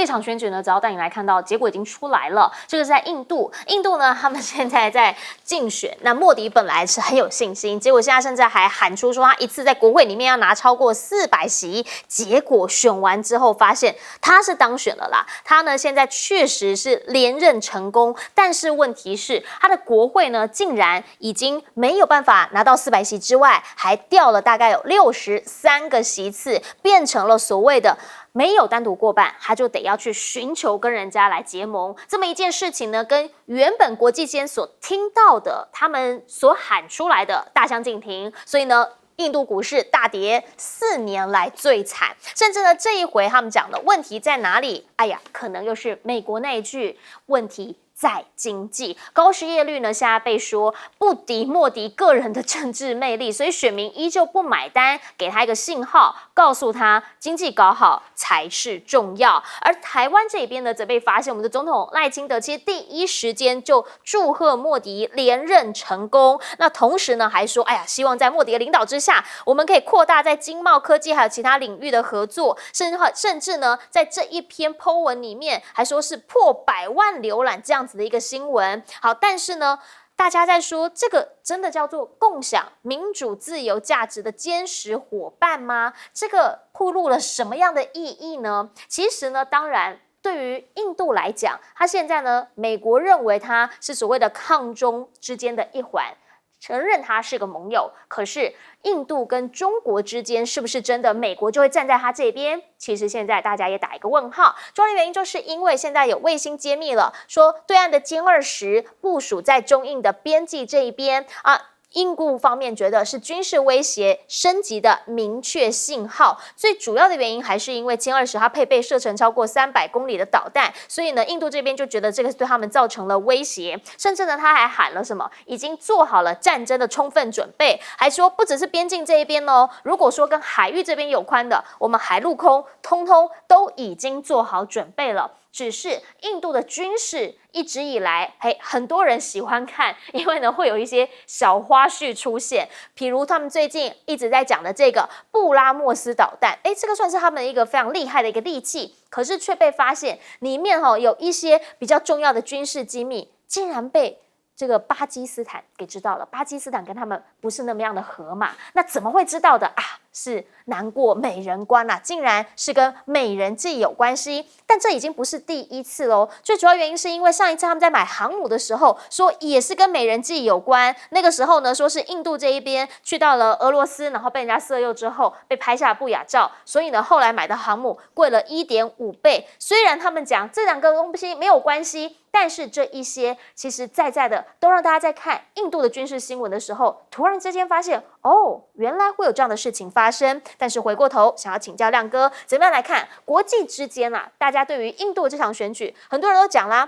这场选举呢，只要带你来看到结果已经出来了，这个是在印度。印度呢，他们现在在竞选，那莫迪本来是很有信心，结果现在甚至还喊出说他一次在国会里面要拿超过400席，结果选完之后发现他是当选了啦。他呢现在确实是连任成功，但是问题是他的国会呢竟然已经没有办法拿到400席之外，还掉了大概有63个席次，变成了所谓的没有单独过半，他就得要去寻求跟人家来结盟。这么一件事情呢，跟原本国际间所听到的，他们所喊出来的大相径庭。所以呢，印度股市大跌4年来最惨，甚至呢这一回他们讲的问题在哪里？哎呀，可能又是美国那一句问题。在经济高失业率呢，现在被说不敌莫迪个人的政治魅力，所以选民依旧不买单，给他一个信号，告诉他经济搞好才是重要。而台湾这边呢，则被发现我们的总统赖清德其实第一时间就祝贺莫迪连任成功，那同时呢还说，哎呀，希望在莫迪的领导之下，我们可以扩大在经贸、科技还有其他领域的合作，甚至呢在这一篇 po 文里面还说是破100万浏览这样子的一个新闻。好，但是呢大家在说这个真的叫做共享民主自由价值的坚实伙伴吗？这个暴露了什么样的意义呢？其实呢，当然对于印度来讲，它现在呢，美国认为它是所谓的抗中之间的一环，承认它是个盟友，可是印度跟中国之间是不是真的美国就会站在他这边？其实现在大家也打一个问号。主要的原因就是因为现在有卫星揭秘了，说对岸的歼20部署在中印的边际这一边啊。印度方面觉得是军事威胁升级的明确信号，最主要的原因还是因为歼20它配备射程超过300公里的导弹，所以呢，印度这边就觉得这个对他们造成了威胁，甚至呢，他还喊了什么，已经做好了战争的充分准备，还说不只是边境这一边哦，如果说跟海域这边有关的，我们海陆空通通都已经做好准备了。只是印度的军事一直以来，很多人喜欢看，因为呢会有一些小花絮出现，譬如他们最近一直在讲的这个布拉莫斯导弹，这个算是他们一个非常厉害的一个利器，可是却被发现里面有一些比较重要的军事机密，竟然被这个巴基斯坦给知道了。巴基斯坦跟他们不是那么样的合嘛，那怎么会知道的啊？是难过美人关啊，竟然是跟美人计有关系。但这已经不是第一次喽，最主要原因是因为上一次他们在买航母的时候，说也是跟美人计有关。那个时候呢，说是印度这一边去到了俄罗斯，然后被人家色诱之后，被拍下不雅照，所以呢，后来买的航母贵了1.5倍。虽然他们讲这两个东西没有关系，但是这一些其实在的都让大家在看印度的军事新闻的时候，突然之间发现，哦，原来会有这样的事情发生。但是回过头想要请教亮哥，怎么样来看国际之间啊？大家对于印度这场选举，很多人都讲啦，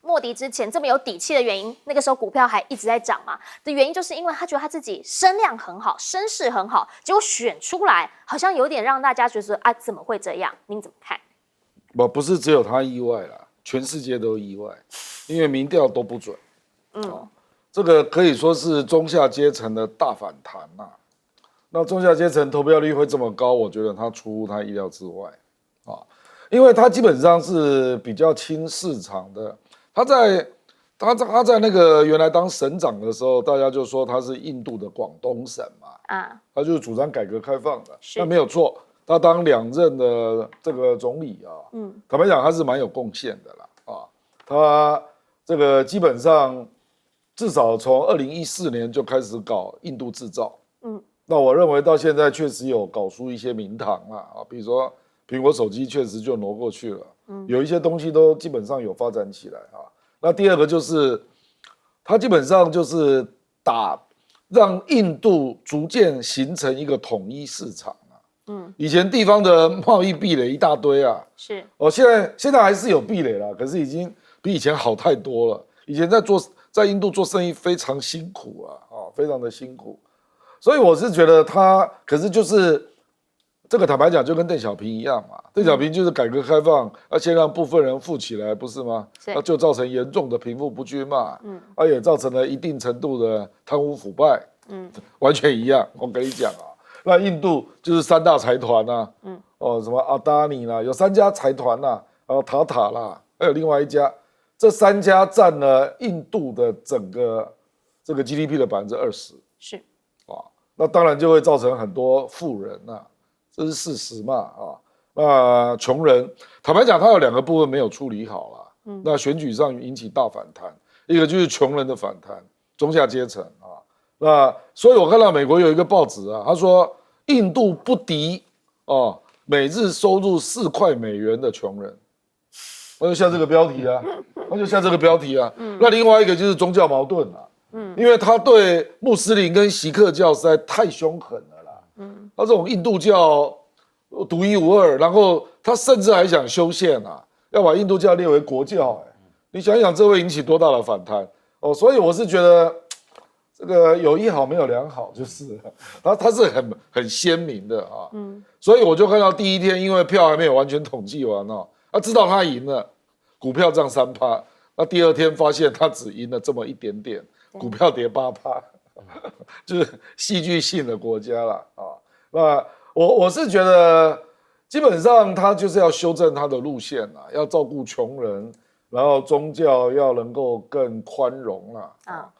莫迪之前这么有底气的原因，那个时候股票还一直在涨嘛，的原因就是因为他觉得他自己声量很好，声势很好，结果选出来好像有点让大家觉得啊，怎么会这样？您怎么看？不是只有他意外啦，全世界都意外，因为民调都不准。这个可以说是中下阶层的大反弹呐。那中下阶层投票率会这么高，我觉得他出乎他意料之外啊，因为他基本上是比较亲市场的。他在那个原来当省长的时候，大家就说他是印度的广东省嘛，他就是主张改革开放的，那没有错。他当2任的这个总理啊，坦白讲他是蛮有贡献的啦啊，他这个基本上至少从2014年就开始搞印度制造，那我认为到现在确实有搞出一些名堂啊，比如说苹果手机确实就挪过去了，有一些东西都基本上有发展起来啊。那第二个就是他基本上就是让印度逐渐形成一个统一市场啊。以前地方的贸易壁垒一大堆啊，是现在还是有壁垒啦，可是已经比以前好太多了。以前在印度做生意非常辛苦啊，非常的辛苦。所以我是觉得他，可是就是这个坦白讲，就跟邓小平一样嘛。邓小平就是改革开放，先让部分人富起来，不是吗？那就造成严重的贫富不均嘛。也造成了一定程度的贪污腐败。完全一样。我跟你讲啊，那印度就是3大财团啊，什么阿达尼啦，有3家财团啊，然后塔塔啦，还有另外一家，这3家占了印度的整个这个 GDP 的20%。是啊，那当然就会造成很多富人呐、这是事实嘛啊。那穷人，坦白讲，他有2个部分没有处理好啦。那选举上引起大反弹，一个就是穷人的反弹，中下阶层啊。那所以我看到美国有一个报纸啊，他说印度不敌哦，每日收入4块美元的穷人，那就下这个标题啊，那另外一个就是宗教矛盾啊，因为他对穆斯林跟锡克教实在太凶狠了啦，他这种印度教独一无二，然后他甚至还想修宪啊，要把印度教列为国教，你想想这会引起多大的反弹哦，所以我是觉得。这个有一好没有2好，就是它是很鲜明的啊，所以我就看到第一天，因为票还没有完全统计完哦，知道他赢了，股票涨3%，那第2天发现他只赢了这么一点点，股票跌8%，就是戏剧性的国家了啊。那我是觉得，基本上他就是要修正他的路线啦，要照顾穷人，然后宗教要能够更宽容啦啊。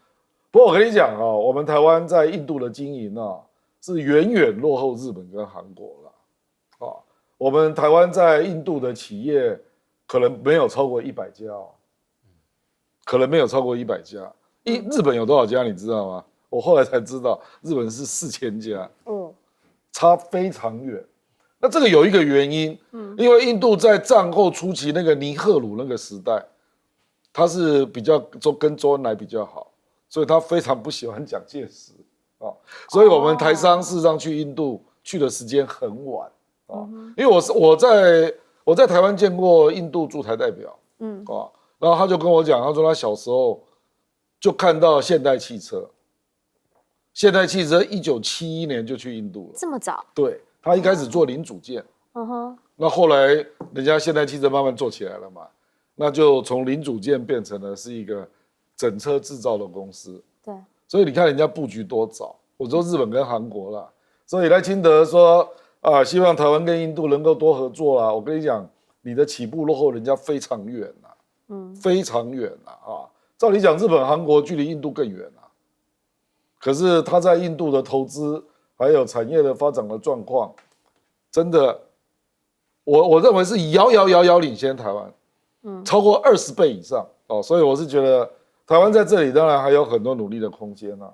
不过我跟你讲哦，我们台湾在印度的经营啊，是远远落后日本跟韩国了，啊，我们台湾在印度的企业可能没有超过100家哦，可能没有超过100家。日本有多少家你知道吗？我后来才知道，日本是4000家，差非常远。那这个有一个原因，因为印度在战后初期那个尼赫鲁那个时代，它是比较跟周恩来比较好。所以他非常不喜欢蒋介石啊，所以我们台商事实上去印度去的时间很晚啊，因为我在台湾见过印度驻台代表，啊，然后他就跟我讲，他说他小时候就看到现代汽车1971年就去印度了，这么早？对，他一开始做零组件，那后来人家现代汽车慢慢做起来了嘛，那就从零组件变成了是一个。整车制造的公司，对，所以你看人家布局多早。我说日本跟韩国啦，所以赖清德说啊，希望台湾跟印度能够多合作啦。我跟你讲，你的起步落后人家非常远啦，非常远啦啊！照理讲，日本、韩国距离印度更远啦，可是他在印度的投资还有产业的发展的状况，真的，我认为是遥遥领先台湾，超过20倍以上哦，所以我是觉得。台湾在这里当然还有很多努力的空间啊，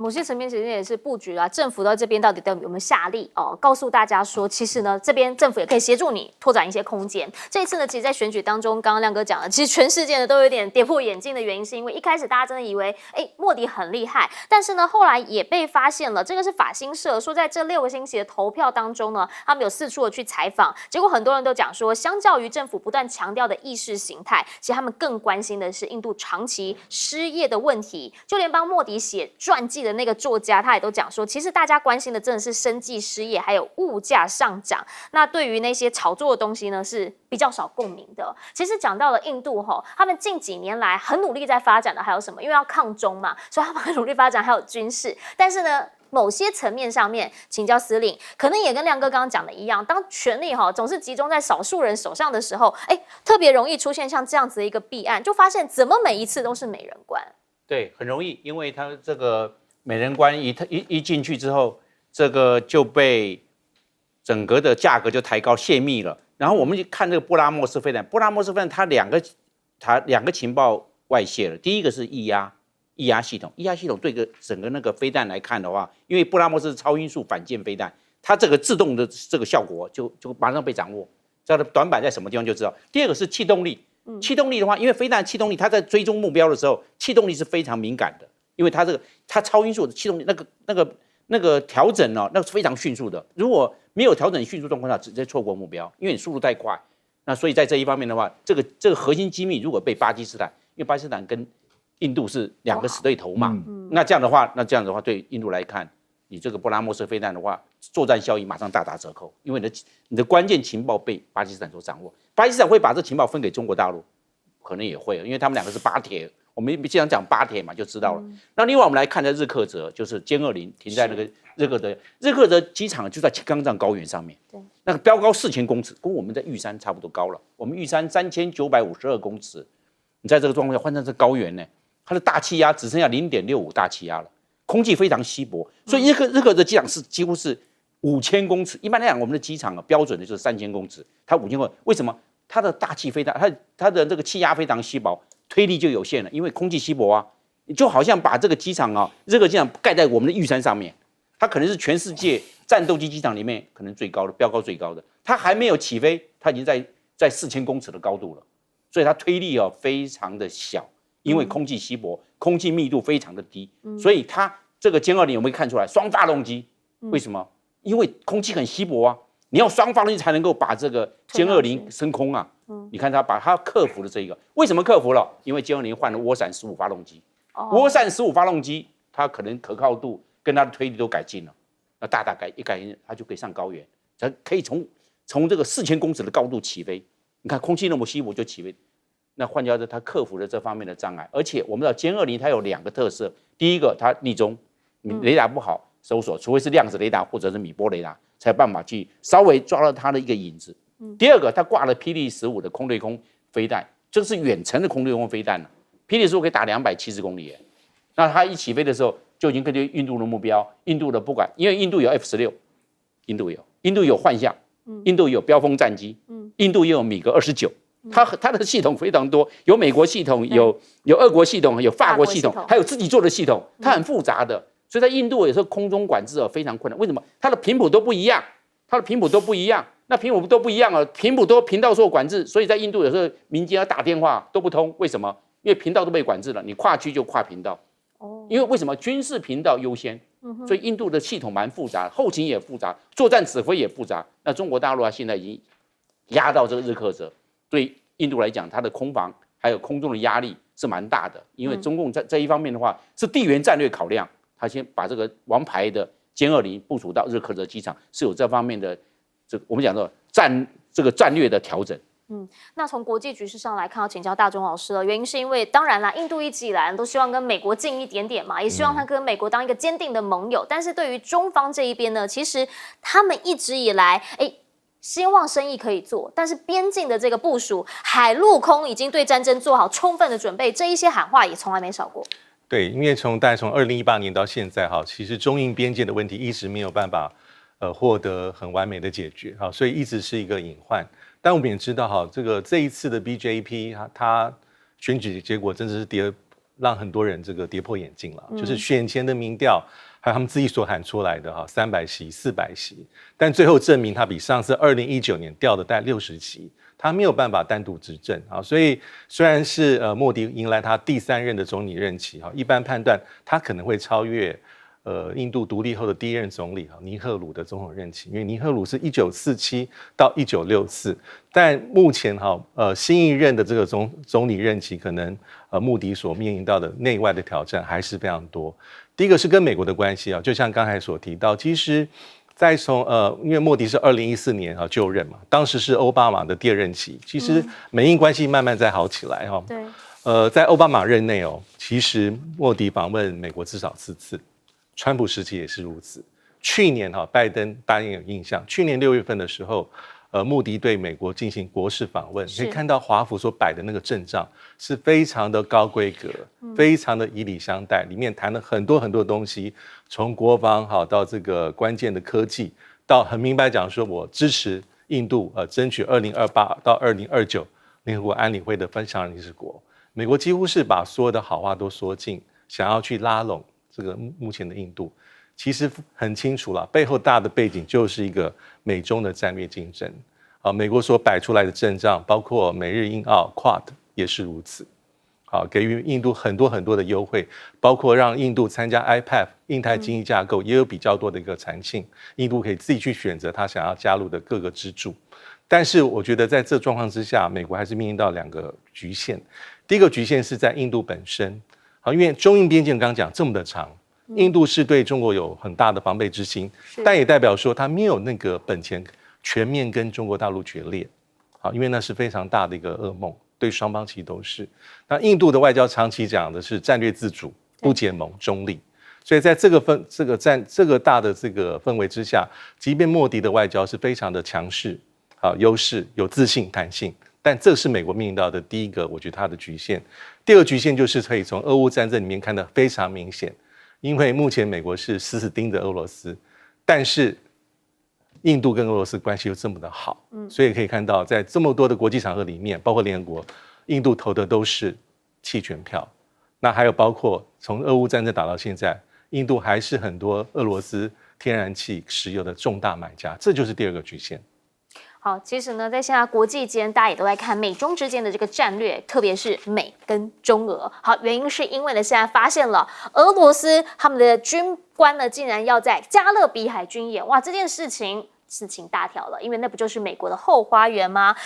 某些层面其实也是布局啊，政府到这边到底有没有下力哦？告诉大家说，其实呢，这边政府也可以协助你拓展一些空间。这一次呢，其实，在选举当中，刚刚亮哥讲了，其实全世界呢都有点跌破眼镜的原因，是因为一开始大家真的以为，莫迪很厉害，但是呢，后来也被发现了，这个是法新社说，在这6个星期的投票当中呢，他们有4处的去采访，结果很多人都讲说，相较于政府不断强调的意识形态，其实他们更关心的是印度长期失业的问题，就连帮莫迪写传记的那个作家，他也都讲说，其实大家关心的真的是生计失业，还有物价上涨。那对于那些炒作的东西呢，是比较少共鸣的。其实讲到了印度他们近几年来很努力在发展的还有什么？因为要抗中嘛，所以他们很努力发展还有军事。但是呢，某些层面上面，请教司令，可能也跟亮哥刚刚讲的一样，当权力总是集中在少数人手上的时候，特别容易出现像这样子的一个弊案，就发现怎么每一次都是美人关。对，很容易，因为他这个美人关一进去之后，这个就被整个的价格就抬高泄密了。然后我们去看这个布拉莫斯飞弹，布拉莫斯飞弹它两个情报外泄了，第一个是液压系统，液压系统对整个那个飞弹来看的话，因为布拉莫斯是超音速反舰飞弹，它这个自动的这个效果就马上被掌握，知道短板在什么地方就知道。第二个是气动力。气动力的话，因为飞弹气动力，它在追踪目标的时候，气动力是非常敏感的，因为它超音速的气动力那个调整呢，那是非常迅速的。如果没有调整迅速状况下，直接错过目标，因为你速度太快。那所以在这一方面的话，这个核心机密如果被巴基斯坦，因为巴基斯坦跟印度是2个死对头嘛，那这样的话对印度来看，你这个布拉莫斯飞弹的话，作战效益马上大打折扣，因为你的关键情报被巴基斯坦所掌握。巴基斯坦会把这情报分给中国大陆，可能也会，因为他们2个是巴铁，我们经常讲巴铁嘛，就知道了。那另外我们来看的日喀则，就是歼20停在那个日喀则机场就在青藏高原上面，对，那个标高4000公尺，跟我们在玉山差不多高了。我们玉山3952公尺，你在这个状况下换成是高原呢，它的大气压只剩下0.65大气压了，空气非常稀薄，所以日喀则机场是几乎是5000公尺。一般来讲，我们的机场标准的就是3000公尺，它5000公尺，为什么？它的大气非常，它的这个气压非常稀薄，推力就有限了，因为空气稀薄啊，就好像把这个机场日喀则机场盖在我们的玉山上面，它可能是全世界战斗机机场里面可能最高的，标高最高的，它还没有起飞，它已经在4000公尺的高度了，所以它推力非常的小，因为空气稀薄，空气密度非常的低，所以它这个歼20有没有看出来双发动机？为什么？因为空气很稀薄啊。你要双发动机才能够把这个歼20升空啊！你看它把它克服了这个，为什么克服了？因为歼20换了涡闪15发动机，涡闪15发动机它可能可靠度跟它的推力都改进了，那大改进，它就可以上高原，它可以从这个4000公尺的高度起飞。你看空气那么稀薄就起飞，那换句话说，它克服了这方面的障碍。而且我们知道歼20它有2个特色，第一个它匿踪，雷达不好搜索，除非是量子雷达或者是米波雷达。才有办法去稍微抓到它的一个影子。第二个，它挂了霹雳15的空对空飞弹，这是远程的空对空飞弹了。霹雳15可以打270公里，那它一起飞的时候就已经根据印度的目标，印度的不管，因为印度有F-16，印度有幻象，印度有标风战机，印度也有米格29，它的系统非常多，有美国系统，有俄国系统，有法国系统，还有自己做的系统，它很复杂的。所以在印度有时候空中管制非常困难，为什么？它的频谱都不一样，那频谱都不一样频谱都频道受管制，所以在印度有时候民间要打电话都不通，为什么？因为频道都被管制了，你跨区就跨频道。因为为什么？军事频道优先，所以印度的系统蛮复杂，后勤也复杂，作战指挥也复杂。那中国大陆现在已经压到这个日喀则，对印度来讲，它的空防还有空中的压力是蛮大的，因为中共在这一方面的话是地缘战略考量。他先把这个王牌的歼20部署到日喀则机场，是有这方面的我们讲的战略的调整。那从国际局势上来看，要请教大中老师了。原因是因为，当然啦，印度一直以来都希望跟美国近一点点嘛，也希望他跟美国当一个坚定的盟友。但是对于中方这一边呢，其实他们一直以来，希望生意可以做，但是边境的这个部署，海陆空已经对战争做好充分的准备，这一些喊话也从来没少过。对，因为大概从2018年到现在其实中印边界的问题一直没有办法获得很完美的解决所以一直是一个隐患。但我们也知道这一次的 BJP 它选举结果真的是让很多人跌破眼镜了，就是选前的民调还有他们自己所喊出来的300席400席，但最后证明它比上次2019年掉的大概60席。他没有办法单独执政所以虽然是莫迪迎来他第3任的总理任期一般判断他可能会超越印度独立后的第1任总理尼赫鲁的总统任期，因为尼赫鲁是1947到1964，但目前新一任的这个总理任期，可能莫迪所面临到的内外的挑战还是非常多。第一个是跟美国的关系就像刚才所提到，其实再从因为莫迪是2014年就任嘛，当时是奥巴马的第2任期，其实美印关系慢慢在好起来对，在奥巴马任内其实莫迪访问美国至少4次，川普时期也是如此。去年拜登大家有印象，去年6月份的时候，莫迪对美国进行国事访问，可以看到华府所摆的那个阵仗是非常的高规格，非常的以礼相待，里面谈了很多很多东西，从国防到这个关键的科技，到很明白讲说我支持印度争取2028到2029联合国安理会的分享理事国。美国几乎是把所有的好话都说尽，想要去拉拢这个目前的印度。其实很清楚了，背后大的背景就是一个美中的战略竞争。美国所摆出来的阵仗，包括美日印澳 Quad 也是如此。给予印度很多很多的优惠，包括让印度参加 IPEF 印太经济架构，也有比较多的一个弹性，印度可以自己去选择他想要加入的各个支柱。但是我觉得在这状况之下，美国还是面临到2个局限。第一个局限是在印度本身，因为中印边境刚刚讲这么的长，印度是对中国有很大的防备之心，但也代表说他没有那个本钱全面跟中国大陆决裂，因为那是非常大的一个噩梦。对双方其实都是。那印度的外交长期讲的是战略自主、不结盟、中立。所以在这个大的这个氛围之下，即便莫迪的外交是非常的强势、优势、有自信、弹性，但这是美国面临到的第一个，我觉得它的局限。第二个局限就是可以从俄乌战争里面看得非常明显，因为目前美国是死死盯着俄罗斯，但是印度跟俄罗斯关系又这么的好，所以可以看到在这么多的国际场合里面，包括联合国，印度投的都是弃权票。那还有包括从俄乌战争打到现在，印度还是很多俄罗斯天然气、石油的重大买家，这就是第二个局限。好，其实呢，在现在国际间，大家也都在看美中之间的这个战略，特别是美跟中俄。好，原因是因为呢，现在发现了俄罗斯他们的军官呢，竟然要在加勒比海军演，哇，这件事情大条了，因为那不就是美国的后花园吗？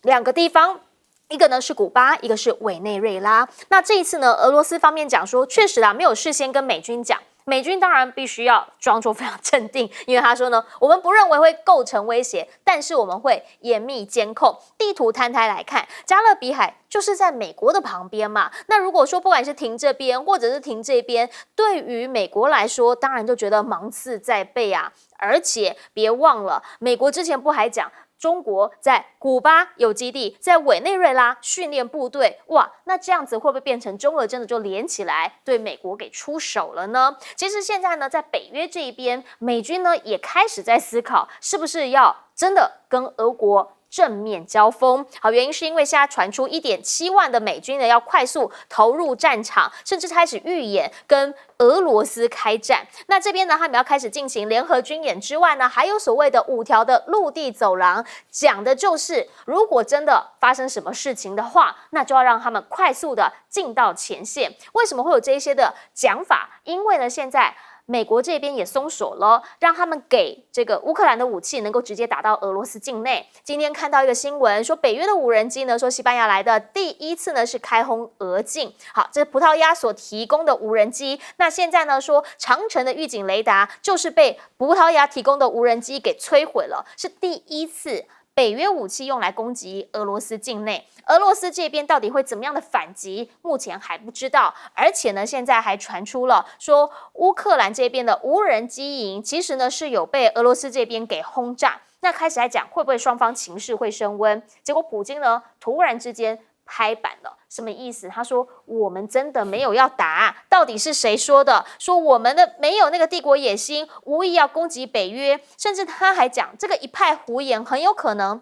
两个地方。一个呢是古巴，一个是委内瑞拉。那这一次呢，俄罗斯方面讲说，确实啦，没有事先跟美军讲。美军当然必须要装作非常镇定，因为他说呢，我们不认为会构成威胁，但是我们会严密监控。地图摊开来看，加勒比海就是在美国的旁边嘛。那如果说不管是停这边或者是停这边，对于美国来说，当然就觉得芒刺在背啊。而且别忘了，美国之前不还讲，中国在古巴有基地，在委内瑞拉训练部队，哇，那这样子会不会变成中俄真的就连起来对美国给出手了呢？其实现在呢，在北约这一边，美军呢也开始在思考，是不是要真的跟俄国正面交锋。好，原因是因为现在传出1.7万的美军呢要快速投入战场，甚至开始预演跟俄罗斯开战。那这边呢，他们要开始进行联合军演之外呢，还有所谓的5条的陆地走廊，讲的就是如果真的发生什么事情的话，那就要让他们快速的进到前线。为什么会有这些的讲法？因为呢，现在美国这边也松手了，让他们给这个乌克兰的武器能够直接打到俄罗斯境内。今天看到一个新闻说，北约的无人机呢，说西班牙来的第一次呢是开轰俄境。好，这是葡萄牙所提供的无人机。那现在呢说，长城的预警雷达就是被葡萄牙提供的无人机给摧毁了，是第一次北约武器用来攻击俄罗斯境内，俄罗斯这边到底会怎么样的反击，目前还不知道。而且呢，现在还传出了说，乌克兰这边的无人机营其实呢是有被俄罗斯这边给轰炸。那开始来讲，会不会双方情势会升温？结果普京呢突然之间拍板了，什么意思？他说我们真的没有要打，到底是谁说的？说我们的没有那个帝国野心，无意要攻击北约，甚至他还讲这个一派胡言，很有可能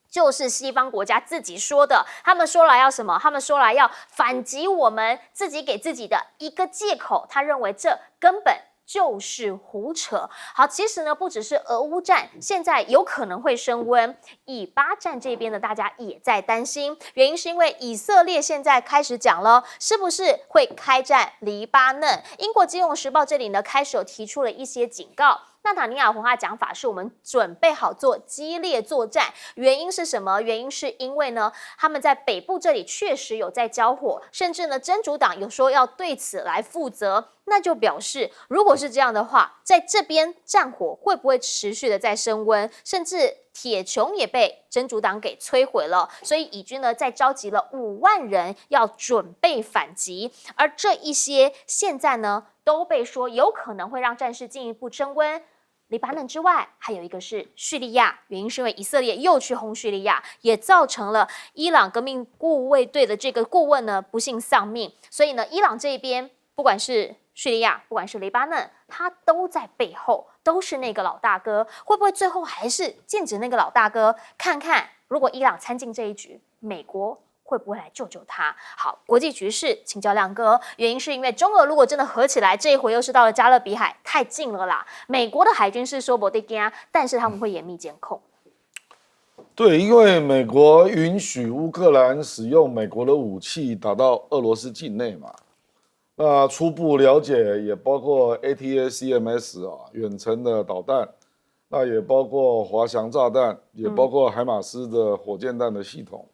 就是西方国家自己说的。他们说来要什么？他们说来要反击我们，自己给自己的一个借口。他认为这根本就是胡扯。好，其实呢，不只是俄乌战，现在有可能会升温。以巴战这边呢，大家也在担心，原因是因为以色列现在开始讲了，是不是会开战黎巴嫩？英国金融时报这里呢，开始有提出了一些警告。纳塔尼亚胡他的讲法是我们准备好做激烈作战，原因是什么？原因是因为呢，他们在北部这里确实有在交火，甚至呢，真主党有说要对此来负责。那就表示，如果是这样的话，在这边战火会不会持续的在升温？甚至铁穹也被真主党给摧毁了，所以以军呢再召集了5万人要准备反击，而这一些现在呢都被说有可能会让战事进一步升温。黎巴嫩之外，还有一个是叙利亚，原因是因为以色列又去轰叙利亚，也造成了伊朗革命护卫队的这个顾问呢不幸丧命，所以呢，伊朗这边不管是叙利亚，不管是黎巴嫩，他都在背后，都是那个老大哥。会不会最后还是剑指那个老大哥？看看如果伊朗参进这一局，美国会不会来救救他？好，国际局势请教亮哥，原因是因为中俄如果真的合起来，这一回又是到了加勒比海，太近了啦。美国的海军是说不得惊，但是他们会严密监控。对，因为美国允许乌克兰使用美国的武器打到俄罗斯境内嘛。那初步了解也包括 ATACMS 远程的导弹，那也包括滑翔炸弹，也包括海马斯的火箭弹的系统，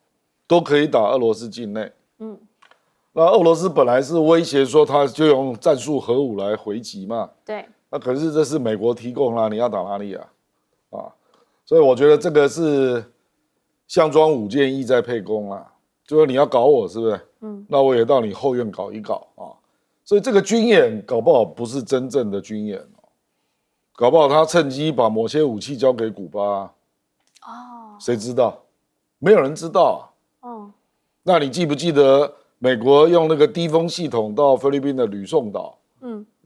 都可以打俄罗斯境内。那俄罗斯本来是威胁说他就用战术核武来回击嘛，对，那可是这是美国提供啦，你要打哪里啊？所以我觉得这个是项庄舞剑，意在沛公啦。就说你要搞我是不是？那我也到你后院搞一搞啊。所以这个军演搞不好不是真正的军演哦，搞不好他趁机把某些武器交给古巴哦，谁知道？没有人知道啊。那你记不记得美国用那个低风系统到菲律宾的吕宋岛？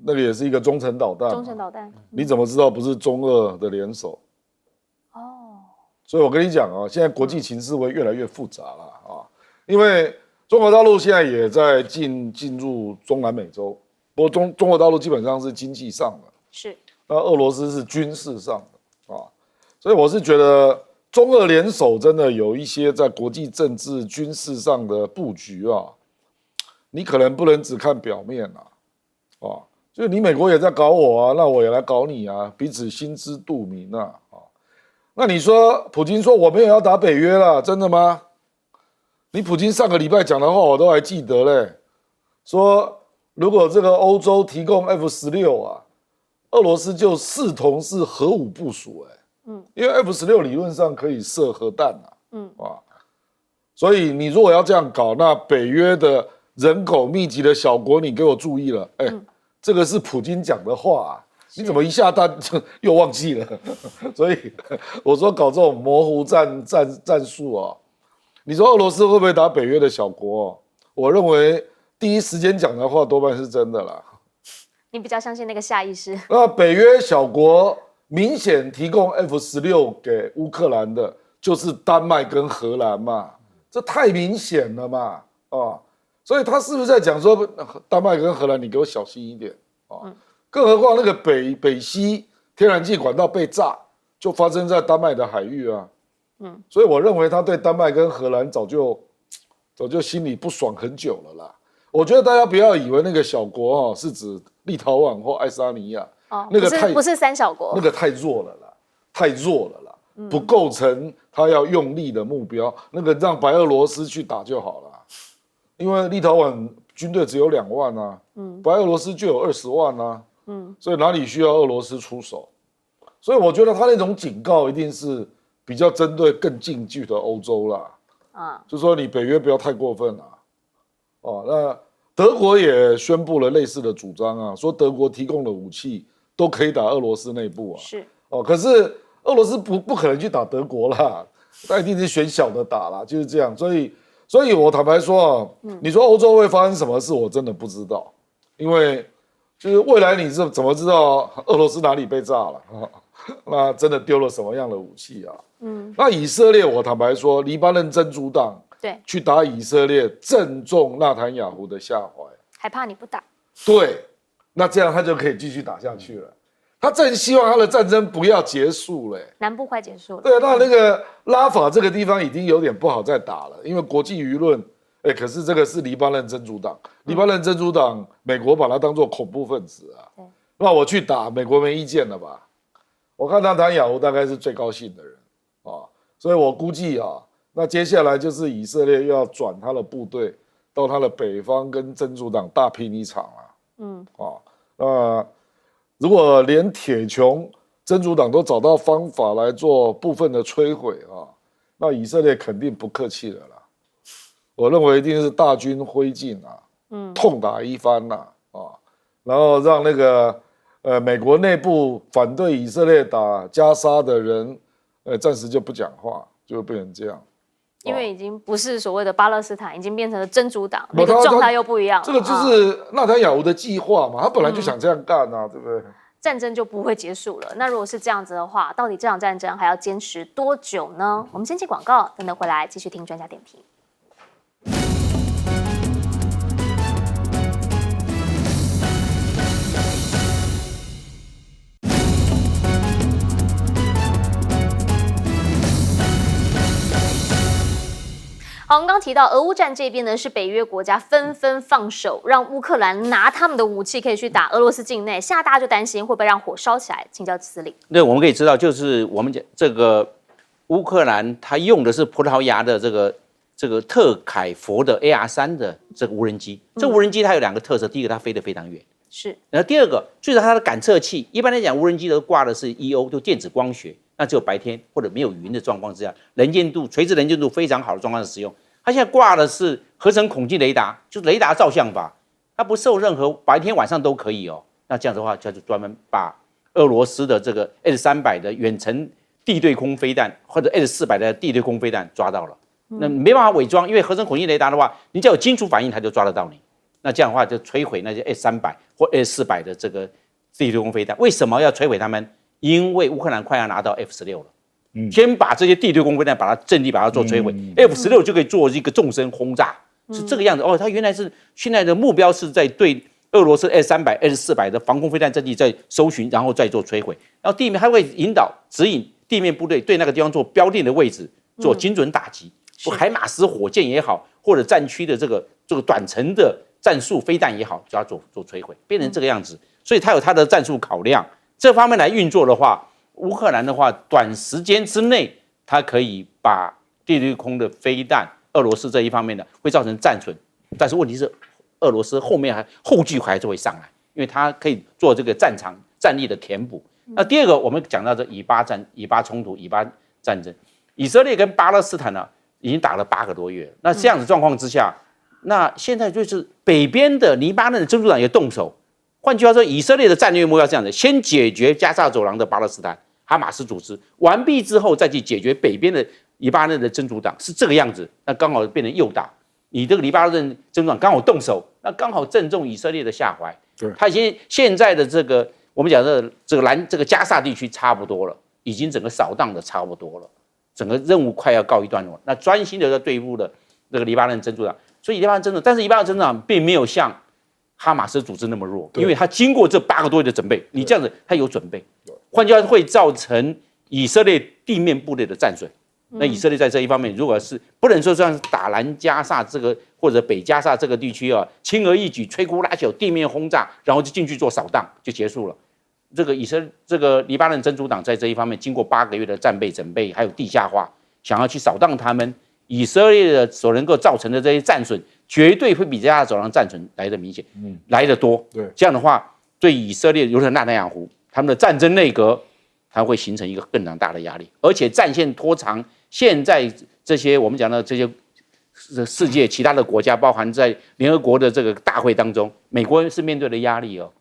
那个也是一个中程导弹。中程导弹。你怎么知道不是中俄的联手？所以我跟你讲啊，现在国际情势会越来越复杂了啊，因为中国大陆现在也在进入中南美洲，不过中国大陆基本上是经济上的，是，那俄罗斯是军事上的啊，所以我是觉得中俄联手真的有一些在国际政治军事上的布局啊，你可能不能只看表面啊，就是你美国也在搞我啊，那我也来搞你啊，彼此心知肚明啊。那你说普京说我没有要打北约了，真的吗？你普京上个礼拜讲的话我都还记得嘞，说如果这个欧洲提供 F-16啊，俄罗斯就视同是核武部署因为 F-16理论上可以射核弹所以你如果要这样搞，那北约的人口密集的小国，你给我注意了，这个是普京讲的话啊。你怎么一下弹就又忘记了？所以我说搞这种模糊战术啊，你说俄罗斯会不会打北约的小国？我认为第一时间讲的话多半是真的啦。你比较相信那个下意识？那北约小国明显提供 F-16给乌克兰的，就是丹麦跟荷兰嘛，这太明显了嘛所以他是不是在讲说丹麦跟荷兰，你给我小心一点更何况那个北溪天然气管道被炸，就发生在丹麦的海域啊。所以我认为他对丹麦跟荷兰早就心里不爽很久了啦。我觉得大家不要以为那个小国是指立陶宛或爱沙尼亚，那个不是三小国，那个太弱了啦，太弱了啦，不构成他要用力的目标。那个让白俄罗斯去打就好了，因为立陶宛军队只有2万啊，白俄罗斯就有20万啊。所以哪里需要俄罗斯出手？所以我觉得他那种警告一定是比较针对更近距的欧洲啦，就说你北约不要太过分那德国也宣布了类似的主张啊，说德国提供的武器都可以打俄罗斯内部是可是俄罗斯不可能去打德国啦，他一定是选小的打啦，就是这样。所以我坦白说你说欧洲会发生什么事，我真的不知道，因为。就是未来你是怎么知道俄罗斯哪里被炸了那真的丢了什么样的武器啊？那以色列，我坦白说，黎巴嫩真主党去打以色列，正中纳坦雅胡的下怀，还怕你不打？对，那这样他就可以继续打下去了。他正希望他的战争不要结束嘞，南部快结束了。对，那个拉法这个地方已经有点不好再打了，因为国际舆论。可是这个是黎巴嫩真主党，黎巴嫩真主党，美国把它当作恐怖分子那我去打，美国没意见了吧？我看纳坦雅胡大概是最高兴的人所以我估计那接下来就是以色列又要转他的部队到他的北方，跟真主党大拼一场如果连铁穹真主党都找到方法来做部分的摧毁那以色列肯定不客气了啦。我认为一定是大军挥进痛打一番然后让那个美国内部反对以色列打加沙的人暂时就不讲话，就会变成这样。因为已经不是所谓的巴勒斯坦，已经变成了真主党，那个状态又不一样了。这个就是纳坦雅胡的计划嘛，他本来就想这样干对不对？战争就不会结束了。那如果是这样子的话，到底这场战争还要坚持多久呢？我们先进广告，等等回来继续听专家点评。好，我们刚刚提到俄乌战这边呢，是北约国家纷纷放手，让乌克兰拿他们的武器可以去打俄罗斯境内。现在大家就担心会不会让火烧起来？请教司令。对，我们可以知道，就是我们讲这个乌克兰，它用的是葡萄牙的这个特凯佛的 AR3的这个无人机。这无人机它有2个特色，第一个它飞得非常远，是。然后第二个，最主要它的感测器，一般来讲无人机都挂的是 EO， 就电子光学，那只有白天或者没有云的状况之下，垂直能见度非常好的状况下使用。它现在挂的是合成孔径雷达，就是雷达照相法，它不受任何白天晚上都可以哦。那这样的话，它就专门把俄罗斯的这个 S-300的远程地对空飞弹或者 S-400的地对空飞弹抓到了。那没办法伪装，因为合成孔径雷达的话，你只要有金属反应，它就抓得到你。那这样的话就摧毁那些 S-300或 S-400的这个地对空飞弹。为什么要摧毁它们？因为乌克兰快要拿到 F-16了。先把这些地对空飞弹把它阵地把它做摧毁，F-16就可以做一个纵深轰炸，是这个样子。哦，它原来是现在的目标是在对俄罗斯 S-300、S-400的防空飞弹阵地在搜寻，然后再做摧毁。然后地面还会引导指引地面部队对那个地方做标定的位置做精准打击。海马斯火箭也好，或者战区的这个短程的战术飞弹也好，就要做摧毁，变成这个样子。所以它有它的战术考量，这方面来运作的话。乌克兰的话，短时间之内，它可以把地对空的飞弹，俄罗斯这一方面的会造成战损，但是问题是，俄罗斯后继还是会上来，因为它可以做这个战场战力的填补。那第二个，我们讲到这以巴冲突、以巴战争，以色列跟巴勒斯坦呢已经打了8个多月，那这样子状况之下，那现在就是北边的黎巴嫩的真主党也动手。换句话说，以色列的战略目标是这样的：先解决加沙走廊的巴勒斯坦。哈马斯组织完毕之后，再去解决北边的黎巴嫩的真主党，是这个样子。那刚好变成诱导，你这个黎巴嫩真主党刚好动手，那刚好正中以色列的下怀。他现在的这个我们讲的这个加沙地区差不多了，已经整个扫荡的差不多了，整个任务快要告一段落。那专心的在对付了这个黎巴嫩真主党，所以黎巴嫩真主党，但是黎巴嫩真主党并没有像哈马斯组织那么弱，因为他经过这8个多月的准备，你这样子他有准备。换句话说，会造成以色列地面部队的战损。那以色列在这一方面，如果是不能说像打南加萨这个或者北加萨这个地区啊，轻而易举摧枯拉朽地面轰炸，然后就进去做扫荡就结束了。这个黎巴嫩真主党在这一方面经过8个月的战备准备，还有地下化，想要去扫荡他们，以色列的所能够造成的这些战损，绝对会比加沙走廊战损来得明显，来得多。对，这样的话，对以色列，尤其是纳坦雅胡他们的战争内阁，它会形成一个更大的压力，而且战线拖长。现在这些我们讲的这些世界其他的国家，包含在联合国的这个大会当中，美国是面对的压力哦。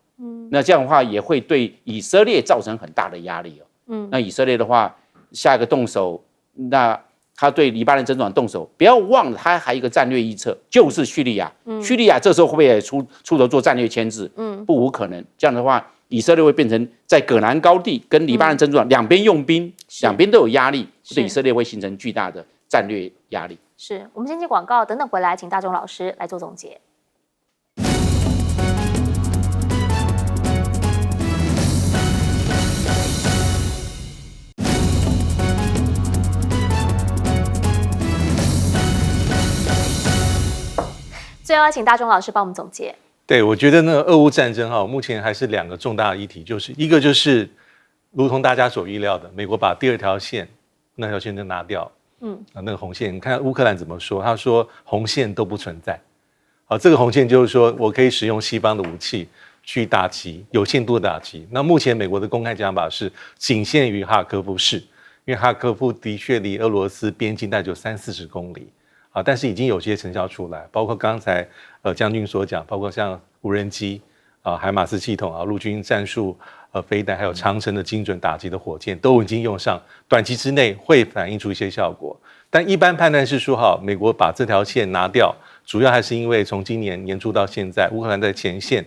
那这样的话也会对以色列造成很大的压力哦。那以色列的话，下一个动手，那他对黎巴嫩真主党动手，不要忘了他还有一个战略预测，就是叙利亚。叙利亚这时候会不会也出头做战略牵制？不无可能。这样的话。以色列会变成在戈兰高地跟黎巴嫩真主党两边用兵，两边都有压力，对以色列会形成巨大的战略压力。是我们先接广告，等等回来，请大钟老师来做总结。最后要请大钟老师帮我们总结。对，我觉得那个俄乌战争目前还是2个重大的议题，就是一个就是如同大家所预料的，美国把第2条线那条线就拿掉，那个红线，你看乌克兰怎么说？他说红线都不存在。好，这个红线就是说我可以使用西方的武器去打击，有限度的打击。那目前美国的公开讲法是仅限于哈尔科夫市，因为哈尔科夫的确离俄罗斯边境大概就30-40公里。但是已经有些成效出来，包括刚才将军所讲，包括像无人机海马斯系统陆军战术飞弹，还有长程的精准打击的火箭都已经用上，短期之内会反映出一些效果。但一般判断是说，美国把这条线拿掉，主要还是因为从今年年初到现在，乌克兰在前线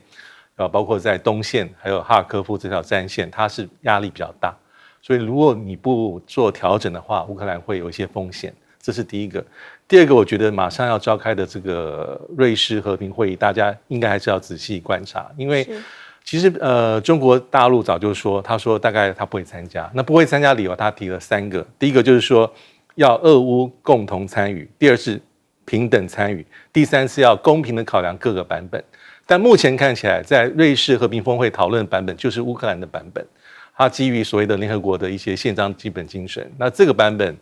包括在东线还有哈尔科夫这条战线，它是压力比较大，所以如果你不做调整的话，乌克兰会有一些风险。这是第一个。第二个，我觉得马上要召开的这个瑞士和平会议，大家应该还是要仔细观察，因为其实中国大陆早就说，他说大概他不会参加。那不会参加理由，他提了3个。第一个就是说要俄乌共同参与，第二是平等参与，第三是要公平的考量各个版本。但目前看起来，在瑞士和平峰会讨论的版本就是乌克兰的版本，它基于所谓的联合国的一些宪章基本精神。那这个版本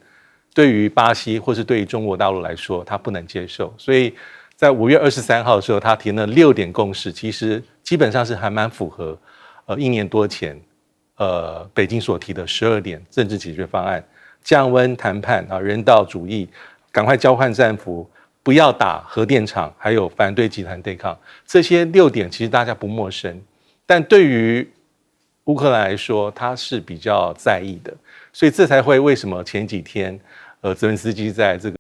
对于巴西或是对于中国大陆来说，他不能接受，所以在5月23号的时候，他提了6点共识，其实基本上是还蛮符合1年多前北京所提的12点政治解决方案，降温谈判人道主义，赶快交换战俘，不要打核电厂，还有反对集团对抗，这些6点其实大家不陌生，但对于乌克兰来说，他是比较在意的，所以这才会为什么前几天，泽连斯基在这个。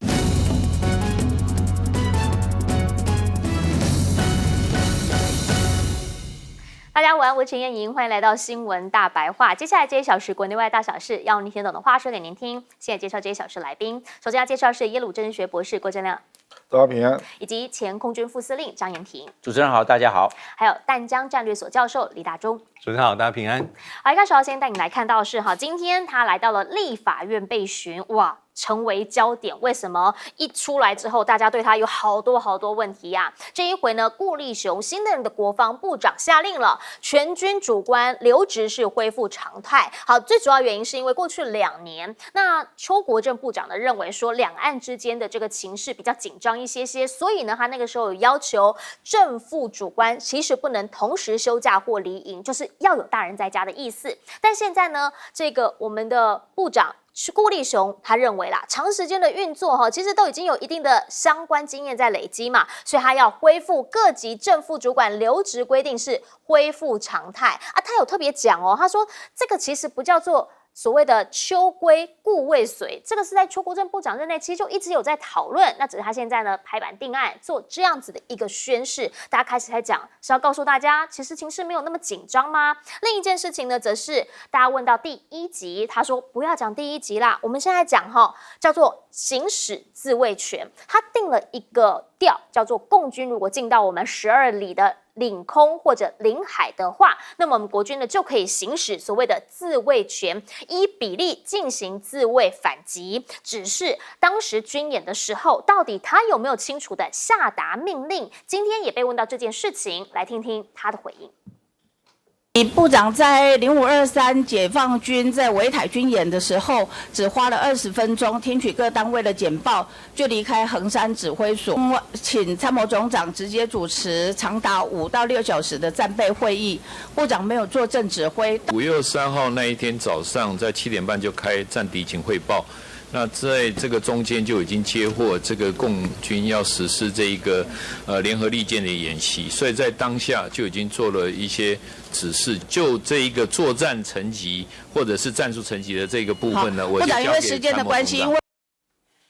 大家午安，我是陈燕莹，欢迎来到新闻大白话。接下来这1小时国内外大小事，要用你听懂的话说给您听。现在介绍这1小时来宾，首先要介绍是耶鲁政治学博士郭正亮，大家平安，以及前空军副司令张延平。主持人好，大家好。还有淡江战略所教授李大中。主持人好，大家平安。好，一开始要先带你来看到的是今天他来到了立法院被询，哇，成为焦点。为什么一出来之后，大家对他有好多问题呀？这一回呢，顾立雄新任的国防部长下令了，全军主官留职是恢复常态。好，最主要原因是因为过去2年，那邱国正部长呢认为说，两岸之间的这个情势比较紧张一些，所以呢，他那个时候有要求正副主官其实不能同时休假或离营，就是要有大人在家的意思。但现在呢，这个我们的部长顾立雄他认为啦，长时间的运作其实都已经有一定的相关经验在累积嘛，所以他要恢复各级正副主管留职规定是恢复常态啊。他有特别讲他说这个其实不叫做所谓的秋归故未遂，这个是在邱国正部长任内其实就一直有在讨论，那只是他现在呢拍板定案做这样子的一个宣示，大家开始在讲是要告诉大家其实情势没有那么紧张吗？另一件事情呢，则是大家问到第1集，他说不要讲第1集啦，我们现在讲叫做行使自卫权，他定了一个调叫做共军如果进到我们12里的领空或者领海的话，那么我们国军呢就可以行使所谓的自卫权，依比例进行自卫反击。只是当时军演的时候，到底他有没有清楚的下达命令？今天也被问到这件事情，来听听他的回应。部长在0523解放军在围台军演的时候，只花了20分钟听取各单位的简报，就离开衡山指挥所，请参谋总长直接主持长达5到6小时的战备会议。部长没有坐镇指挥。5月23号那一天早上，在7点半就开战敌情汇报。那在这个中间就已经接获这个共军要实施这一个联合利剑的演习，所以在当下就已经做了一些指示，就这一个作战层级或者是战术层级的这个部分呢，我就交给参谋总长。部长因为时间的关系，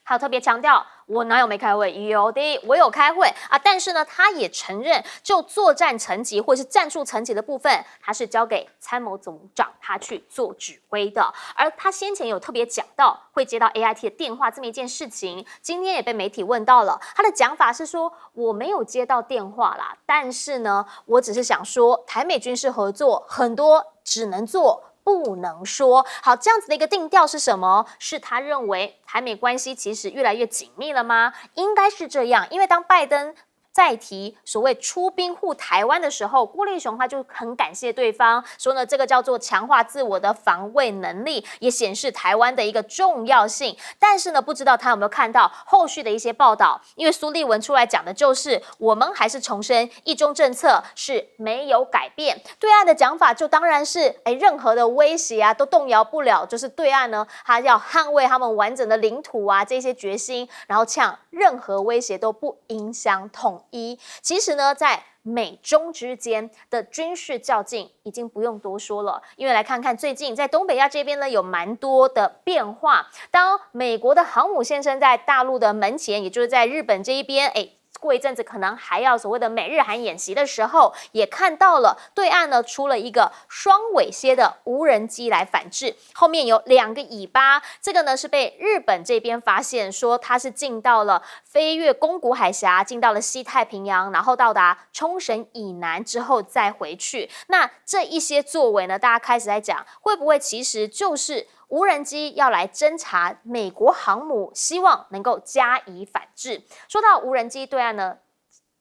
还有特别强调，我哪有没开会？有的，我有开会啊。但是呢，他也承认，就作战层级或是战术层级的部分，他是交给参谋总长他去做指挥的。而他先前有特别讲到会接到 AIT 的电话这么一件事情，今天也被媒体问到了。他的讲法是说，我没有接到电话啦，但是呢，我只是想说，台美军事合作很多只能做。不能说好，这样子的一个定调是什么？是他认为台美关系其实越来越紧密了吗？应该是这样，因为当拜登再提所谓出兵护台湾的时候，顾立雄他就很感谢对方，说呢这个叫做强化自我的防卫能力，也显示台湾的一个重要性。但是呢，不知道他有没有看到后续的一些报道？因为苏立文出来讲的就是，我们还是重申一中政策是没有改变。对岸的讲法就当然是，任何的威胁啊都动摇不了，就是对岸呢他要捍卫他们完整的领土啊这些决心，然后呛任何威胁都不影响统一。其实呢，在美中之间的军事较劲已经不用多说了，因为来看看最近在东北亚这边呢有蛮多的变化。当美国的航母现身在大陆的门前，也就是在日本这一边，过一阵子可能还要所谓的美日韩演习的时候，也看到了对岸呢出了一个双尾蝎的无人机来反制，后面有2个尾巴，这个呢是被日本这边发现说它是进到了飞越宫古海峡，进到了西太平洋，然后到达冲绳以南之后再回去。那这一些作为呢，大家开始在讲会不会其实就是无人机要来侦察美国航母，希望能够加以反制。说到无人机，对岸呢，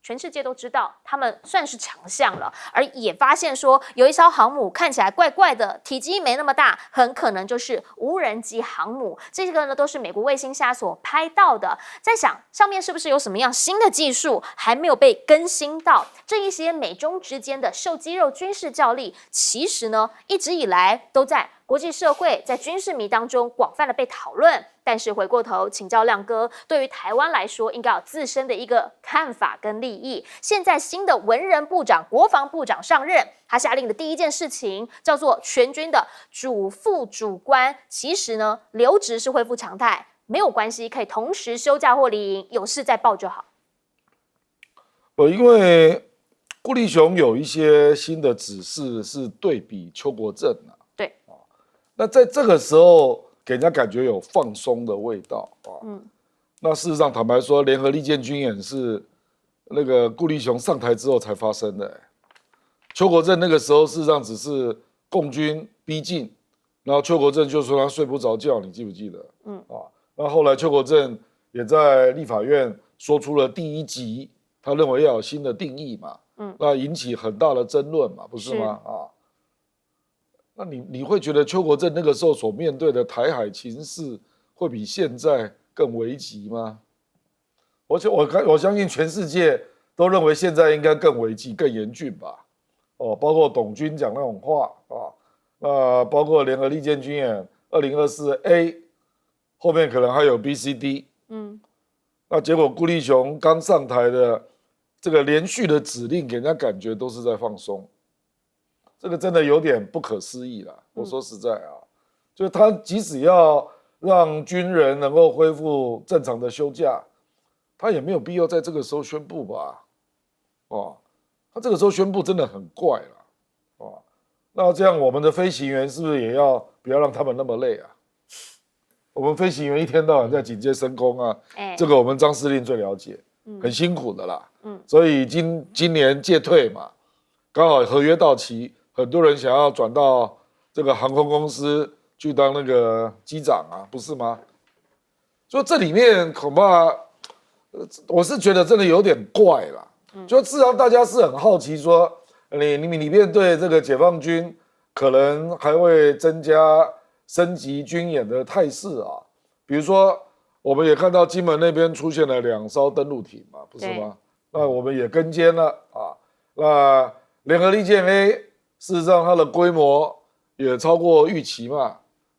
全世界都知道他们算是强项了，而也发现说有一艘航母看起来怪怪的，体积没那么大，很可能就是无人机航母。这个呢都是美国卫星下所拍到的，在想上面是不是有什么样新的技术还没有被更新到？这一些美中之间的秀肌肉军事角力，其实呢一直以来都在国际社会在军事迷当中广泛的被讨论。但是回过头请教亮哥，对于台湾来说，应该有自身的一个看法跟利益。现在新的文人部长、国防部长上任，他下令的第一件事情叫做全军的主副主官，其实呢留职是恢复常态，没有关系，可以同时休假或离营，有事再报就好。因为顾立雄有一些新的指示是对比邱国正啊，对，那在这个时候给人家感觉有放松的味道啊。那事实上坦白说，联合利剑军演是那个顾立雄上台之后才发生的。邱国正那个时候事实上只是共军逼近，然后邱国正就说他睡不着觉，你记不记得？那后来邱国正也在立法院说出了第一集，他认为要有新的定义嘛，那引起很大的争论嘛，不是吗？那你会觉得邱国正那个时候所面对的台海情势会比现在更危急吗？我相信全世界都认为现在应该更危急、更严峻吧。包括董军讲那种话啊，包括联合利剑军演2024A 后面可能还有 B、C、D。那结果顾立雄刚上台的这个连续的指令，给人家感觉都是在放松。这个真的有点不可思议啦。我说实在啊，就是他即使要让军人能够恢复正常的休假，他也没有必要在这个时候宣布吧？他这个时候宣布真的很怪啦。那这样我们的飞行员是不是也要不要让他们那么累啊？我们飞行员一天到晚在警戒升空啊，这个我们张司令最了解，很辛苦的啦。所以今年届退嘛，刚好合约到期。很多人想要转到这个航空公司去当那个机长啊，不是吗？所以这里面恐怕，我是觉得真的有点怪啦。就至少大家是很好奇说，你面对这个解放军可能还会增加升级军演的态势啊。比如说，我们也看到金门那边出现了2艘登陆艇嘛，不是吗？那我们也跟监了啊。那联合利剑 A。事实上，它的规模也超过预期嘛。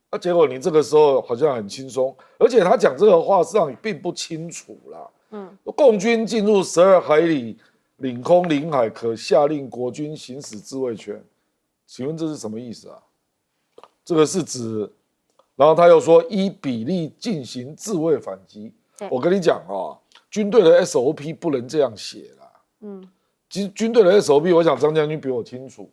那结果你这个时候好像很轻松，而且他讲这个话实际上并不清楚啦。共军进入12海里领空领海，可下令国军行使自卫权。请问这是什么意思啊？这个是指，然后他又说依比例进行自卫反击。我跟你讲啊，军队的 SOP 不能这样写啦。其实军队的 SOP， 我想张将军比我清楚。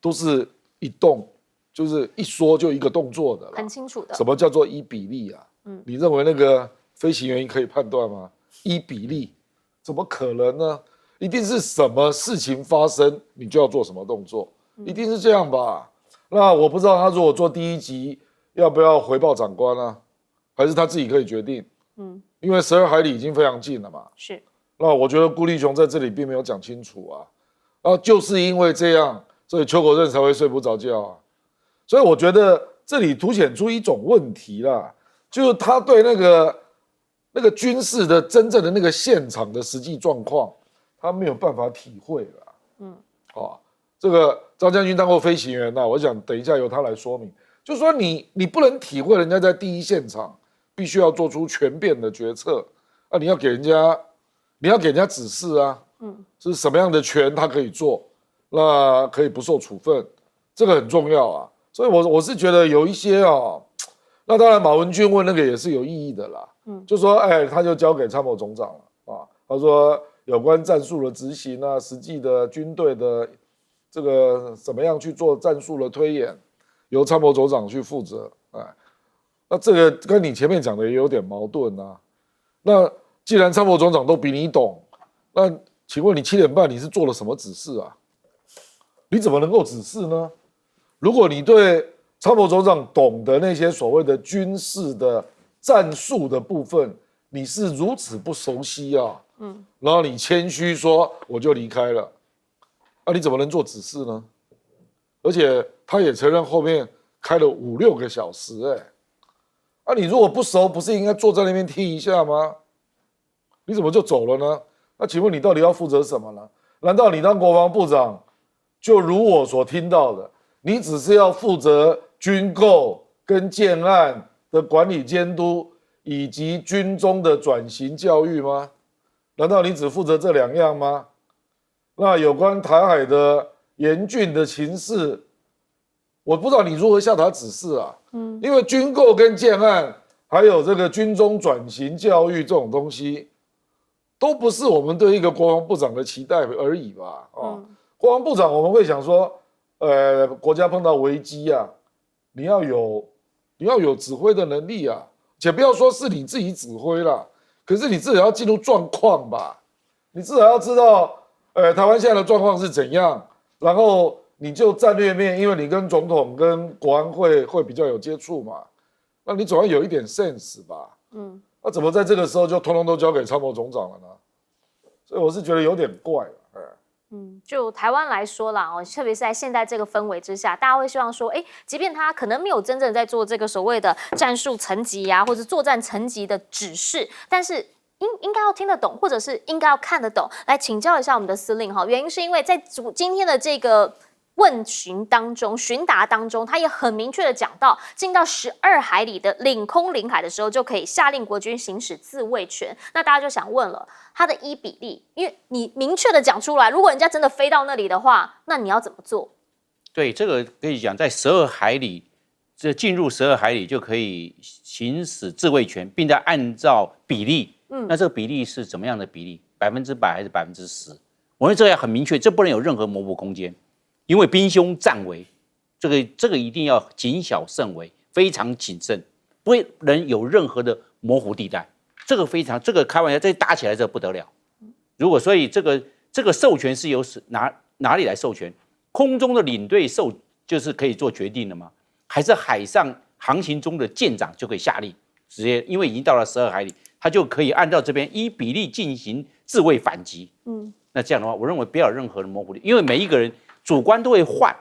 都是一动，就是一说就一个动作的啦，很清楚的。什么叫做依比例啊？你认为那个飞行员可以判断吗？依比例，怎么可能呢？一定是什么事情发生，你就要做什么动作，一定是这样吧？那我不知道他如果做第一集，要不要回报长官啊？还是他自己可以决定？因为12海里已经非常近了嘛。是。那我觉得顾立雄在这里并没有讲清楚啊，就是因为这样。所以邱国正才会睡不着觉啊，所以我觉得这里凸显出一种问题啦，就是他对那个军事的真正的那个现场的实际状况，他没有办法体会啦。这个张将军当过飞行员我想等一下由他来说明，就是说你不能体会人家在第一现场必须要做出全变的决策啊，你要给人家指示啊，是什么样的权他可以做。那可以不受处分，这个很重要啊。所以我是觉得有一些那当然马文君问那个也是有意义的啦。就说他就交给参谋总长了啊。他说有关战术的执行啊，实际的军队的这个怎么样去做战术的推演，由参谋总长去负责。那这个跟你前面讲的也有点矛盾啊。那既然参谋总长都比你懂，那请问你7点半你是做了什么指示啊？你怎么能够指示呢？如果你对参谋总长懂得那些所谓的军事的战术的部分，你是如此不熟悉啊，然后你谦虚说我就离开了，你怎么能做指示呢？而且他也承认后面开了5、6个小时，你如果不熟，不是应该坐在那边听一下吗？你怎么就走了呢？那请问你到底要负责什么呢？难道你当国防部长？就如我所听到的，你只是要负责军购跟建案的管理监督，以及军中的转型教育吗？难道你只负责这2样吗？那有关台海的严峻的情势，我不知道你如何下达指示啊。因为军购跟建案，还有这个军中转型教育这种东西，都不是我们对一个国防部长的期待而已吧？国防部长我们会想说，国家碰到危机啊，你要有指挥的能力啊，且不要说是你自己指挥啦，可是你至少要进入状况吧，你至少要知道，台湾现在的状况是怎样，然后你就战略面，因为你跟总统跟国安会比较有接触嘛，那你总要有一点 sense 吧？那怎么在这个时候就通通都交给参谋总长了呢？所以我是觉得有点怪了。就台湾来说啦，特别是在现在这个氛围之下，大家会希望说，即便他可能没有真正在做这个所谓的战术层级啊，或者作战层级的指示，但是应该要听得懂，或者是应该要看得懂。来请教一下我们的司令哈，原因是因为在今天的这个问询当中、询答当中，他也很明确的讲到，进到12海里的领空领海的时候，就可以下令国军行使自卫权。那大家就想问了，它的依比例，因为你明确的讲出来，如果人家真的飞到那里的话，那你要怎么做？对，这个可以讲，在12海里，这进入12海里就可以行使自卫权，并且按照比例，那这个比例是怎么样的比例？100%还是10%？我认为这个要很明确，这不能有任何模糊空间。因为兵凶战危，这个一定要谨小慎微，非常谨慎，不能有任何的模糊地带。这个开玩笑，这打起来这不得了。所以这个授权是由哪里来授权？空中的领队就是可以做决定的吗？还是海上航行中的舰长就可以下令直接？因为已经到了12海里，他就可以按照这边依比例进行自卫反击。那这样的话，我认为不要有任何的模糊力，因为每一个人主观都会换。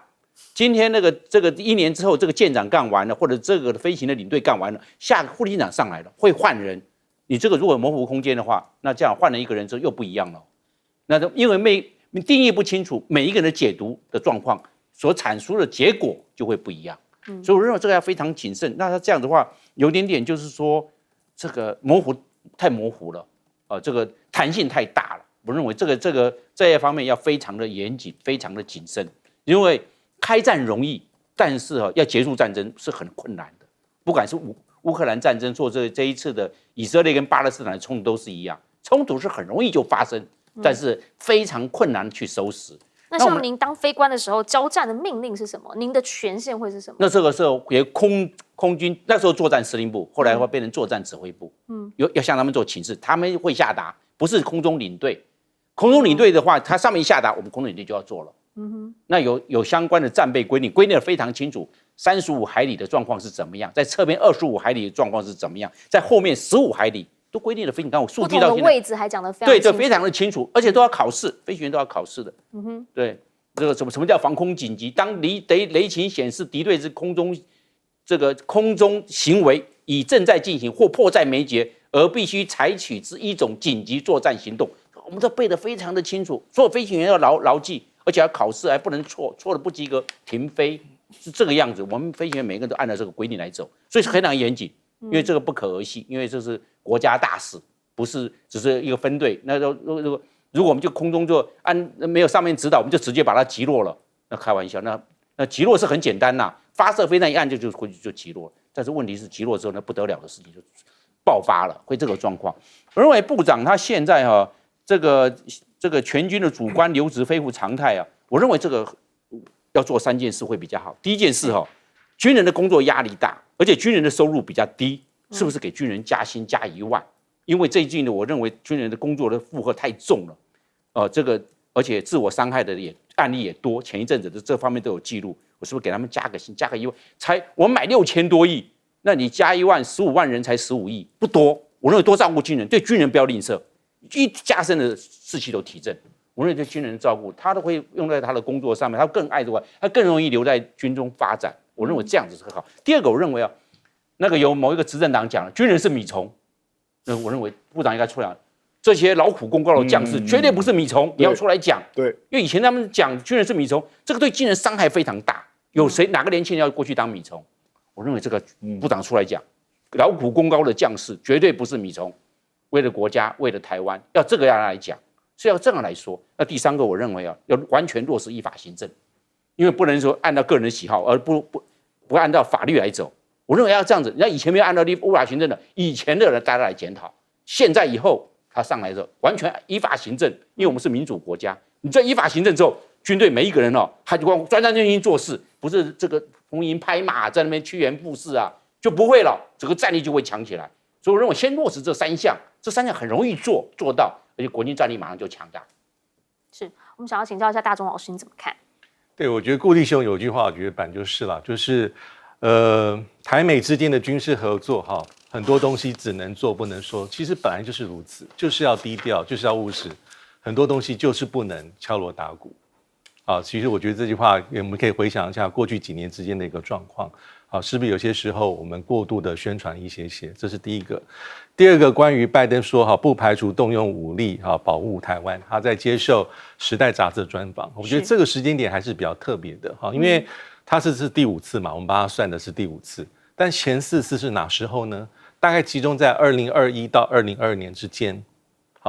今天这个1年之后，这个舰长干完了，或者这个飞行的领队干完了，下个副机长上来了，会换人。你这个如果模糊空间的话，那这样换了一个人之后又不一样了。那因为定义不清楚，每一个人的解读的状况所阐述的结果就会不一样。所以我认为这个要非常谨慎。那他这样的话，有点就是说，这个太模糊了，这个弹性太大了。我认为这一方面要非常的严谨，非常的谨慎，因为开战容易，但是要结束战争是很困难的。不管是乌克兰战争，或这一次的以色列跟巴勒斯坦的冲突都是一样，冲突是很容易就发生，但是非常困难去收拾。那像您当飞官的时候，交战的命令是什么？您的权限会是什么？那这个时候也空军那时候作战司令部，后来会变成作战指挥部，要向他们做请示，他们会下达，不是空中领队。空中领队的话，它上面一下达，我们空中领队就要做了。那有相关的战备规定得非常清楚，35海里的状况是怎么样，在侧边25海里的状况是怎么样，在后面15海里都规定的非常，我数据到现在不同的位置还讲得非常清楚，对，非常的清楚，而且都要考试，飞行员都要考试的。对，这个什么叫防空紧急？当雷情显示敌对之空中行为已正在进行或迫在眉睫，而必须采取之一种紧急作战行动。我们都背得非常的清楚，所有飞行员要牢记，而且要考试，还不能错了不及格停飞，是这个样子。我们飞行员每个人都按照这个规定来走，所以是非常严谨，因为这个不可儿戏，因为这是国家大事，不是只是一个分队。那如果我们就空中就没有上面指导，我们就直接把它击落了，那开玩笑，那击落是很简单呐，发射飞弹一按就回去就击落，但是问题是击落之后那不得了的事情就爆发了，会这个状况。我认为部长他现在这个全军的主官留职恢复常态啊，我认为这个要做3件事会比较好。第一件事军人的工作压力大，而且军人的收入比较低，是不是给军人加薪加1万？因为最近呢，我认为军人的工作的负荷太重了，而且自我伤害的案例也多，前一阵子的这方面都有记录，我是不是给他们加个薪，加个1万？我们买6000多亿，那你加1万，15万人才15亿，不多。我认为多照顾军人，对军人不要吝啬。一加深的士气都提振，无论对军人的照顾，他都会用在他的工作上面，他更爱的话，他更容易留在军中发展。我认为这样子是很好。第二个，我认为有某一个执政党讲了，军人是米虫，那我认为部长应该出来，这些劳苦功高的将士绝对不是米虫，你要出来讲。对，因为以前他们讲军人是米虫，这个对军人伤害非常大。有谁哪个年轻人要过去当米虫？我认为这个部长出来讲，劳苦功高的将士绝对不是米虫，为了国家，为了台湾，要这个样来讲，是要这样来说。那第三个，我认为要完全落实依法行政，因为不能说按照个人的喜好，而不按照法律来走。我认为要这样子，人家以前没有按照依法行政的，以前的人大家来检讨，现在以后他上来之后，完全依法行政，因为我们是民主国家，你这依法行政之后，军队每一个人他就光专心做事，不是这个逢迎拍马在那边趋炎附势啊，就不会了，整个战力就会强起来。所以我认为先落实这三项很容易做到，而且国军战力马上就强大。是我们想要请教一下大中老师，你怎么看？对，我觉得顾立雄有句话，我觉得本来就是啦，就是台美之间的军事合作很多东西只能做不能说，其实本来就是如此，就是要低调，就是要务实，很多东西就是不能敲锣打鼓。其实我觉得这句话我们可以回想一下过去几年之间的一个状况，是不是有些时候我们过度的宣传一些，这是第一个。第二个，关于拜登说不排除动用武力保护台湾，他在接受《时代》杂志的专访，我觉得这个时间点还是比较特别的因为他是第5次嘛，我们把它算的是第5次，但前4次是哪时候呢？大概集中在2021到2022年之间。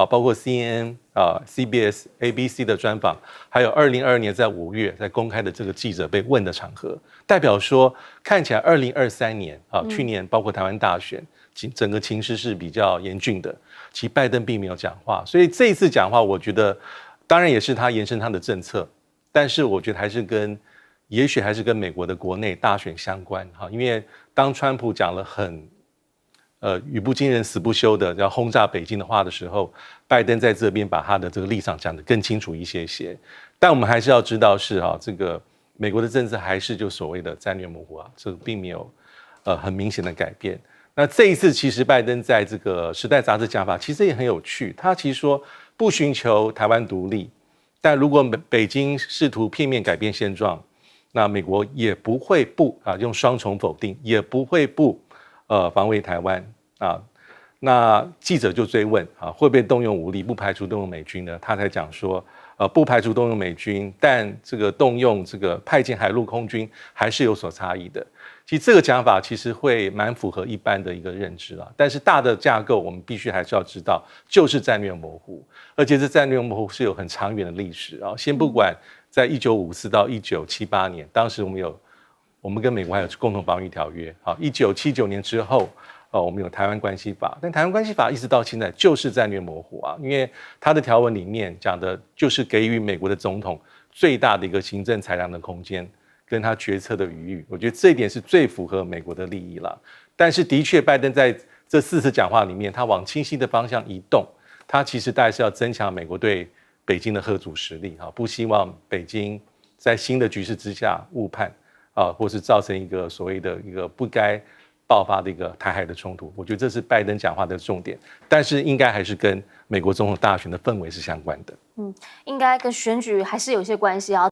包括 CNN、CBS、ABC 的专访，还有2022年在5月在公开的这个记者被问的场合，代表说看起来2023年去年包括台湾大选，整个情势是比较严峻的。其实拜登并没有讲话，所以这一次讲话，我觉得当然也是他延伸他的政策，但是我觉得也许还是跟美国的国内大选相关因为当川普讲了很语不惊人死不休的要轰炸北京的话的时候，拜登在这边把他的这个立场讲得更清楚一些。但我们还是要知道是这个美国的政策还是就所谓的战略模糊这个并没有很明显的改变。那这一次其实拜登在这个《时代》杂志讲法其实也很有趣，他其实说不寻求台湾独立，但如果北京试图片面改变现状，那美国也不会用双重否定，也不会防卫台湾那记者就追问会不会动用武力？不排除动用美军呢？他才讲说不排除动用美军，但这个动用这个派遣海陆空军还是有所差异的。其实这个讲法其实会蛮符合一般的一个认知但是大的架构我们必须还是要知道，就是战略模糊，而且这战略模糊是有很长远的历史先不管在1954到1978年，当时我们跟美国还有共同防御条约1979年之后我们有台湾关系法，但台湾关系法一直到现在就是战略模糊因为它的条文里面讲的就是给予美国的总统最大的一个行政裁量的空间跟他决策的余裕，我觉得这一点是最符合美国的利益了。但是的确拜登在这4次讲话里面，他往清晰的方向移动，他其实大概是要增强美国对北京的嚇阻实力不希望北京在新的局势之下误判或是造成一个所谓的一个不该爆发的一个台海的冲突，我觉得这是拜登讲话的重点，但是应该还是跟美国总统大选的氛围是相关的。应该跟选举还是有一些关系